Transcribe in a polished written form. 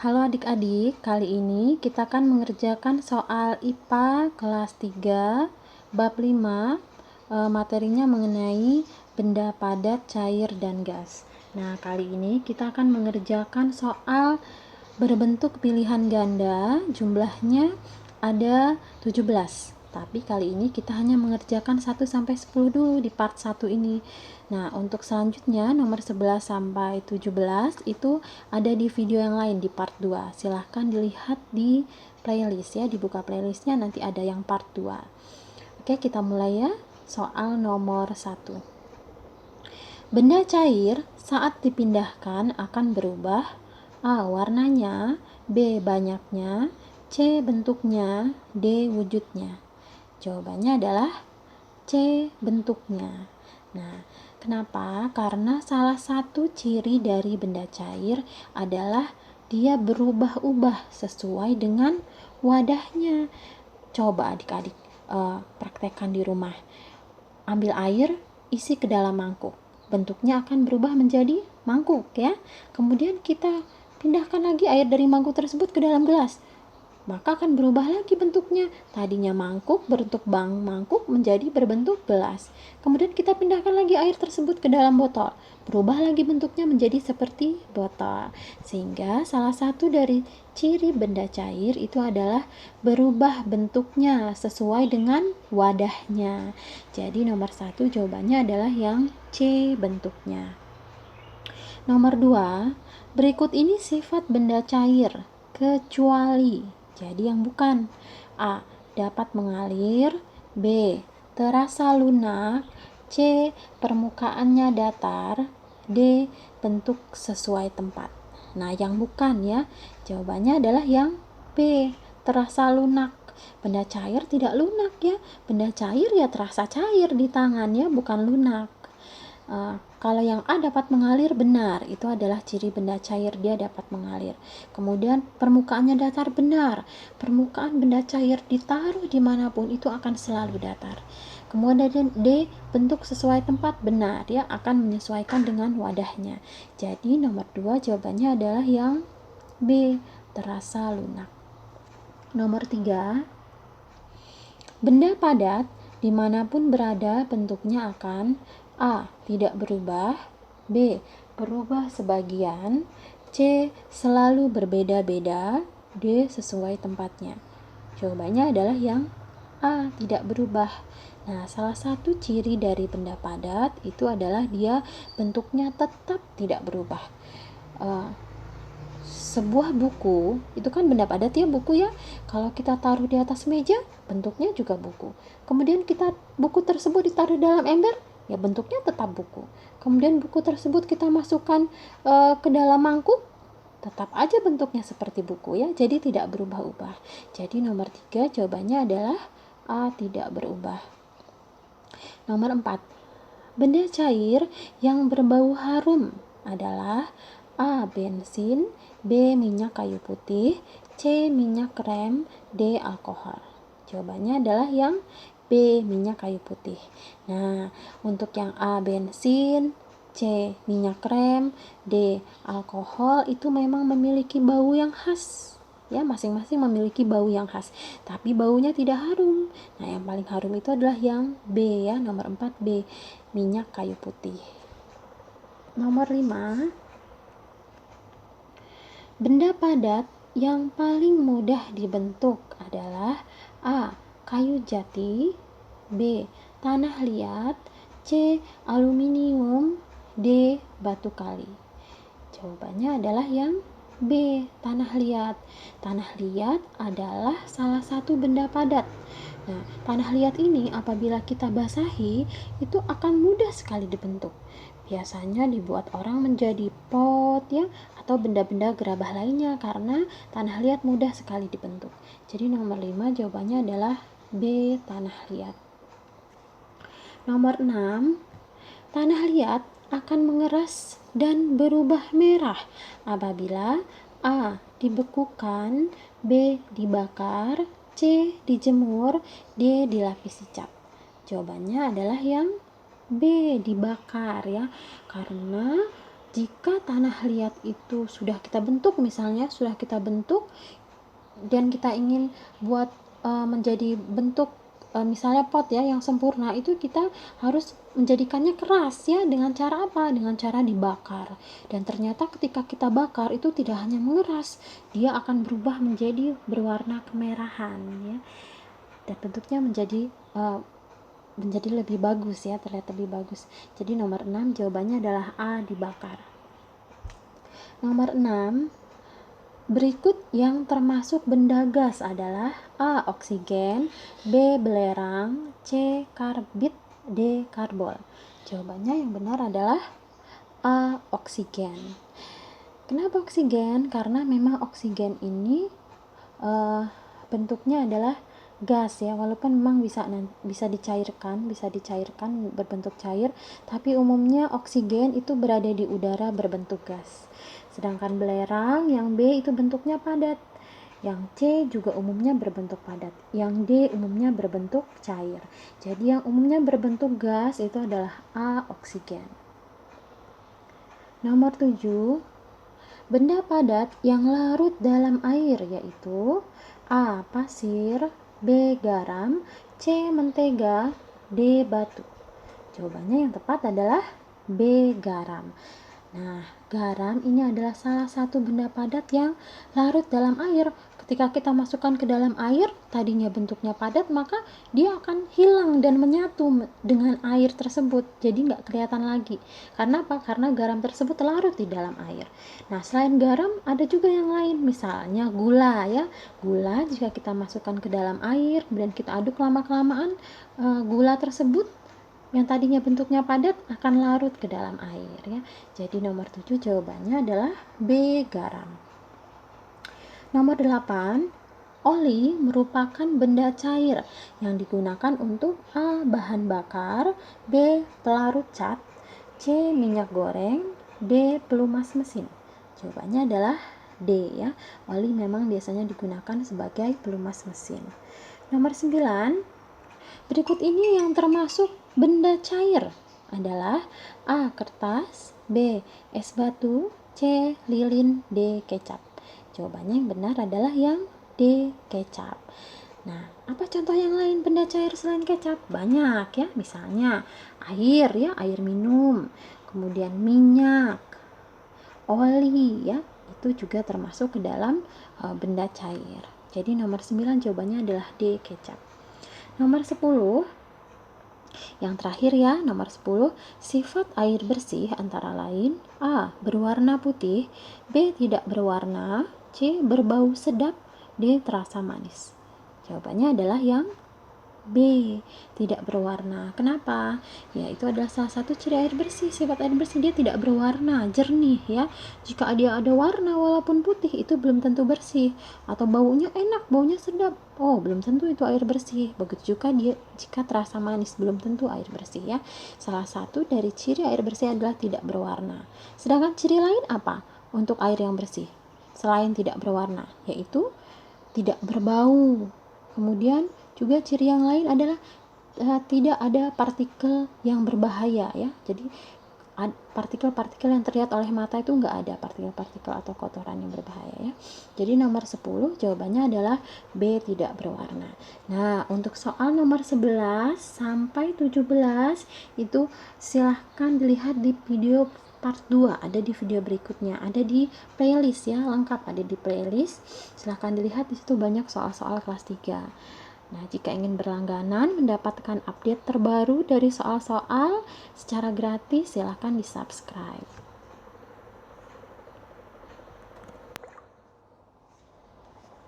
Halo adik-adik, kali ini kita akan mengerjakan soal IPA kelas 3 bab 5. Materinya mengenai benda padat, cair, dan gas. Nah, kali ini kita akan mengerjakan soal berbentuk pilihan ganda, jumlahnya ada 17. Tapi kali ini kita hanya mengerjakan 1 sampai 10 dulu di part 1 ini. Nah, untuk selanjutnya nomor 11 sampai 17 itu ada di video yang lain di part 2. Silahkan dilihat di playlist ya, dibuka playlistnya, nanti ada yang part 2. Oke, kita mulai ya. Soal nomor 1. Benda cair saat dipindahkan akan berubah: A. Warnanya, B. Banyaknya, C. Bentuknya, D. Wujudnya. Jawabannya adalah C. Bentuknya. Nah, kenapa? Karena salah satu ciri dari benda cair adalah dia berubah-ubah sesuai dengan wadahnya. Coba adik-adik praktekkan di rumah. Ambil air, isi ke dalam mangkuk. Bentuknya akan berubah menjadi mangkuk ya. Kemudian kita pindahkan lagi air dari mangkuk tersebut ke dalam gelas. Maka akan berubah lagi bentuknya. Tadinya mangkuk berbentuk mangkuk menjadi berbentuk gelas. Kemudian kita pindahkan lagi air tersebut ke dalam botol. Berubah lagi bentuknya menjadi seperti botol. Sehingga salah satu dari ciri benda cair itu adalah berubah bentuknya sesuai dengan wadahnya. Jadi nomor 1 jawabannya adalah yang C, bentuknya. Nomor 2, berikut ini sifat benda cair kecuali. Jadi yang bukan: A. Dapat mengalir, B. Terasa lunak, C. Permukaannya datar, D. Bentuk sesuai tempat. Nah, yang bukan ya, jawabannya adalah yang B. Terasa lunak. Benda cair tidak lunak ya. Benda cair ya terasa cair di tangan ya, bukan lunak. Kalau yang A dapat mengalir, benar, itu adalah ciri benda cair, dia dapat mengalir. Kemudian permukaannya datar, benar, permukaan benda cair ditaruh dimanapun itu akan selalu datar. Kemudian D, bentuk sesuai tempat, benar, dia akan menyesuaikan dengan wadahnya. Jadi nomor 2 jawabannya adalah yang B, terasa lunak. Nomor 3, benda padat dimanapun berada bentuknya akan A. Tidak berubah, B. Berubah sebagian, C. Selalu berbeda-beda, D. Sesuai tempatnya. Jawabannya adalah yang A. Tidak berubah. Nah, salah satu ciri dari benda padat itu adalah dia bentuknya tetap tidak berubah. Sebuah buku itu kan benda padat ya, buku ya. Kalau kita taruh di atas meja, bentuknya juga buku. Kemudian buku tersebut ditaruh dalam ember, ya bentuknya tetap buku. Kemudian buku tersebut kita masukkan ke dalam mangkuk, tetap aja bentuknya seperti buku ya. Jadi tidak berubah-ubah. Jadi nomor 3 jawabannya adalah A, tidak berubah. Nomor 4, benda cair yang berbau harum adalah A. Bensin, B. Minyak kayu putih, C. Minyak krem, D. Alkohol. Jawabannya adalah yang B. Minyak kayu putih. Nah, untuk yang A. Bensin, C. Minyak krem, D. Alkohol itu memang memiliki bau yang khas. Ya, masing-masing memiliki bau yang khas, tapi baunya tidak harum. Nah, yang paling harum itu adalah yang B ya, nomor 4 B, minyak kayu putih. Nomor 5, benda padat yang paling mudah dibentuk adalah A. Kayu jati, B. Tanah liat, C. Aluminium, D. Batu kali. Jawabannya adalah yang B. Tanah liat. Tanah liat adalah salah satu benda padat. Nah, tanah liat ini apabila kita basahi itu akan mudah sekali dibentuk. Biasanya dibuat orang menjadi pot ya, atau benda-benda gerabah lainnya karena tanah liat mudah sekali dibentuk. Jadi nomor 5 jawabannya adalah B. Tanah liat. Nomor 6, tanah liat akan mengeras dan berubah merah apabila A. Dibekukan, B. Dibakar, C. Dijemur, D. Dilapisi cat. Jawabannya adalah yang B. Dibakar ya, karena Jika tanah liat itu sudah kita bentuk, misalnya sudah kita bentuk dan kita ingin buat menjadi bentuk misalnya pot ya yang sempurna, itu kita harus menjadikannya keras ya. Dengan cara apa? Dengan cara dibakar. Dan ternyata ketika kita bakar itu tidak hanya mengeras, dia akan berubah menjadi berwarna kemerahan ya, dan bentuknya menjadi lebih bagus ya, terlihat lebih bagus. Jadi nomor 6 jawabannya adalah A, dibakar. Nomor 6, berikut yang termasuk benda gas adalah A, oksigen, B, belerang, C, karbit, D, karbol. Jawabannya yang benar adalah A, oksigen. Kenapa oksigen? Karena memang oksigen ini bentuknya adalah gas ya, walaupun memang bisa dicairkan berbentuk cair, tapi umumnya oksigen itu berada di udara berbentuk gas. Sedangkan belerang yang B itu bentuknya padat, yang C juga umumnya berbentuk padat, yang D umumnya berbentuk cair. Jadi yang umumnya berbentuk gas itu adalah A, oksigen. Nomor 7, benda padat yang larut dalam air yaitu A, pasir, B, garam, C, mentega, D, batu. Jawabannya yang tepat adalah B, garam. Nah, garam ini adalah salah satu benda padat yang larut dalam air. Ketika kita masukkan ke dalam air, tadinya bentuknya padat, maka dia akan hilang dan menyatu dengan air tersebut. Jadi nggak kelihatan lagi. Karena apa? Karena garam tersebut larut di dalam air. Nah, selain garam, ada juga yang lain. Misalnya gula ya. Gula jika kita masukkan ke dalam air, kemudian kita aduk lama-kelamaan, gula tersebut yang tadinya bentuknya padat akan larut ke dalam air ya. Jadi nomor 7 jawabannya adalah B, garam. Nomor 8, oli merupakan benda cair yang digunakan untuk A, bahan bakar, B, pelarut cat, C, minyak goreng, D, pelumas mesin. Jawabannya adalah D ya. Oli memang biasanya digunakan sebagai pelumas mesin. Nomor 9, berikut ini yang termasuk benda cair adalah A, kertas, B, es batu, C, lilin, D, kecap. Jawabannya yang benar adalah yang D, kecap. Nah, apa contoh yang lain benda cair selain kecap? Banyak ya, misalnya air ya, air minum, kemudian minyak, oli ya, itu juga termasuk ke dalam benda cair. Jadi nomor 9 jawabannya adalah D, kecap. Nomor 10, yang terakhir ya, nomor 10, sifat air bersih antara lain A, berwarna putih, B, tidak berwarna, C, berbau sedap, D, terasa manis. Jawabannya adalah yang B, tidak berwarna. Kenapa? Ya, itu adalah salah satu ciri air bersih. Sifat air bersih, dia tidak berwarna, jernih ya. Jika dia ada warna walaupun putih, itu belum tentu bersih. Atau baunya enak, baunya sedap, oh belum tentu itu air bersih. Begitu juga dia jika terasa manis, belum tentu air bersih ya. Salah satu dari ciri air bersih adalah tidak berwarna. Sedangkan ciri lain apa untuk air yang bersih selain tidak berwarna? Yaitu tidak berbau. Kemudian juga ciri yang lain adalah tidak ada partikel yang berbahaya ya. Jadi partikel-partikel yang terlihat oleh mata itu enggak ada partikel-partikel atau kotoran yang berbahaya ya. Jadi nomor 10 jawabannya adalah B, tidak berwarna. Nah, untuk soal nomor 11 sampai 17 itu silahkan dilihat di video part 2, ada di video berikutnya, ada di playlist ya, lengkap ada di playlist. Silahkan dilihat, di situ banyak soal-soal kelas 3. Nah, jika ingin berlangganan mendapatkan update terbaru dari soal-soal secara gratis, silahkan di subscribe.